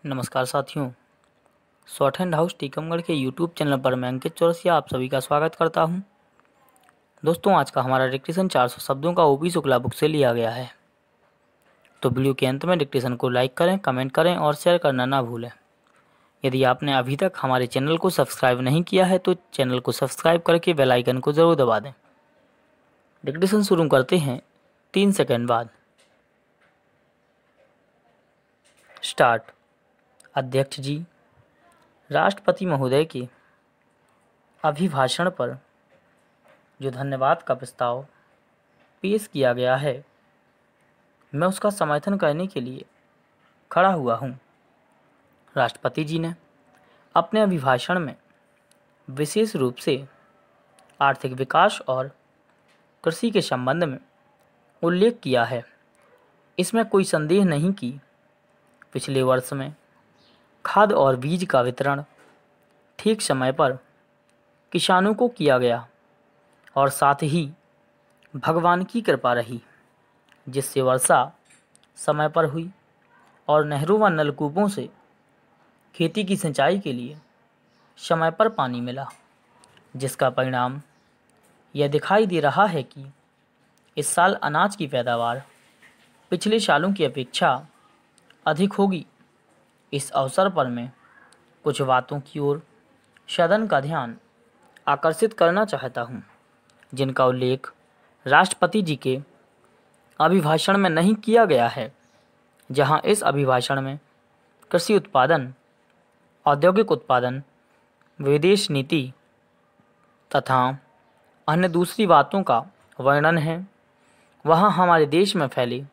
नमस्कार साथियों, short hand house Tikamgarh के यूट्यूब चैनल पर मैं अंकित चौरसिया आप सभी का स्वागत करता हूं। दोस्तों, आज का हमारा डिक्टेशन 400 शब्दों का ओपी शुक्ला बुक से लिया गया है। तो वीडियो के अंत में डिक्टेशन को लाइक करें, कमेंट करें और शेयर करना ना भूलें। यदि आपने अभी तक हमारे चैनल को सब्सक्राइब नहीं किया है तो चैनल को सब्सक्राइब करके बेल आइकन को ज़रूर दबा दें। डिक्टेशन शुरू करते हैं 3 सेकंड बाद। स्टार्ट। अध्यक्ष जी, राष्ट्रपति महोदय के अभिभाषण पर जो धन्यवाद का प्रस्ताव पेश किया गया है, मैं उसका समर्थन करने के लिए खड़ा हुआ हूँ। राष्ट्रपति जी ने अपने अभिभाषण में विशेष रूप से आर्थिक विकास और कृषि के संबंध में उल्लेख किया है। इसमें कोई संदेह नहीं कि पिछले वर्ष में खाद और बीज का वितरण ठीक समय पर किसानों को किया गया और साथ ही भगवान की कृपा रही, जिससे वर्षा समय पर हुई और नहरों व नलकूपों से खेती की सिंचाई के लिए समय पर पानी मिला, जिसका परिणाम यह दिखाई दे रहा है कि इस साल अनाज की पैदावार पिछले सालों की अपेक्षा अधिक होगी। इस अवसर पर मैं कुछ बातों की ओर सदन का ध्यान आकर्षित करना चाहता हूं, जिनका उल्लेख राष्ट्रपति जी के अभिभाषण में नहीं किया गया है। जहां इस अभिभाषण में कृषि उत्पादन, औद्योगिक उत्पादन, विदेश नीति तथा अन्य दूसरी बातों का वर्णन है, वहां हमारे देश में फैले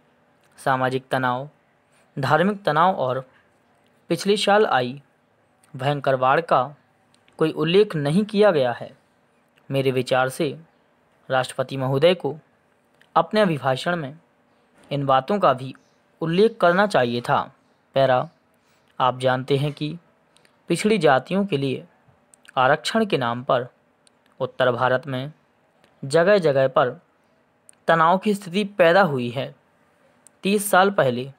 सामाजिक तनाव, धार्मिक तनाव और पिछले साल आई भयंकर बाढ़ का कोई उल्लेख नहीं किया गया है। मेरे विचार से राष्ट्रपति महोदय को अपने अभिभाषण में इन बातों का भी उल्लेख करना चाहिए था। पैरा, आप जानते हैं कि पिछड़ी जातियों के लिए आरक्षण के नाम पर उत्तर भारत में जगह जगह पर तनाव की स्थिति पैदा हुई है। 30 साल पहले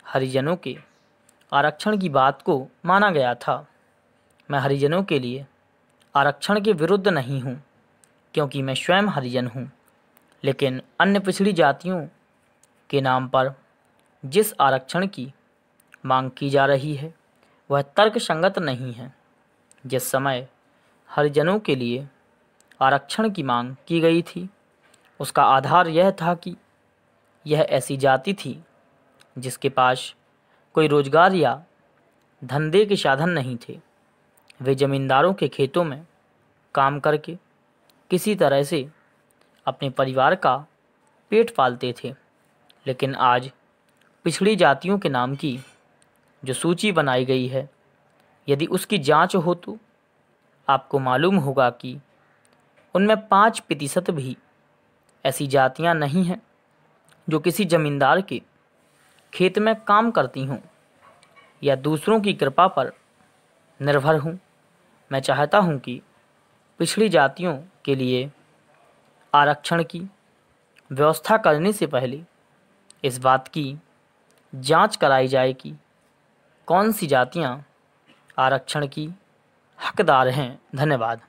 हरिजनों के आरक्षण की बात को माना गया था। मैं हरिजनों के लिए आरक्षण के विरुद्ध नहीं हूँ, क्योंकि मैं स्वयं हरिजन हूँ, लेकिन अन्य पिछड़ी जातियों के नाम पर जिस आरक्षण की मांग की जा रही है वह तर्कसंगत नहीं है। जिस समय हरिजनों के लिए आरक्षण की मांग की गई थी, उसका आधार यह था कि यह ऐसी जाति थी जिसके पास कोई रोजगार या धंधे के साधन नहीं थे। वे जमींदारों के खेतों में काम करके किसी तरह से अपने परिवार का पेट पालते थे। लेकिन आज पिछड़ी जातियों के नाम की जो सूची बनाई गई है, यदि उसकी जांच हो तो आपको मालूम होगा कि उनमें 5% भी ऐसी जातियां नहीं हैं जो किसी जमींदार के खेत में काम करती हूँ या दूसरों की कृपा पर निर्भर हूँ। मैं चाहता हूँ कि पिछड़ी जातियों के लिए आरक्षण की व्यवस्था करने से पहले इस बात की जांच कराई जाए कि कौन सी जातियाँ आरक्षण की हकदार हैं। धन्यवाद।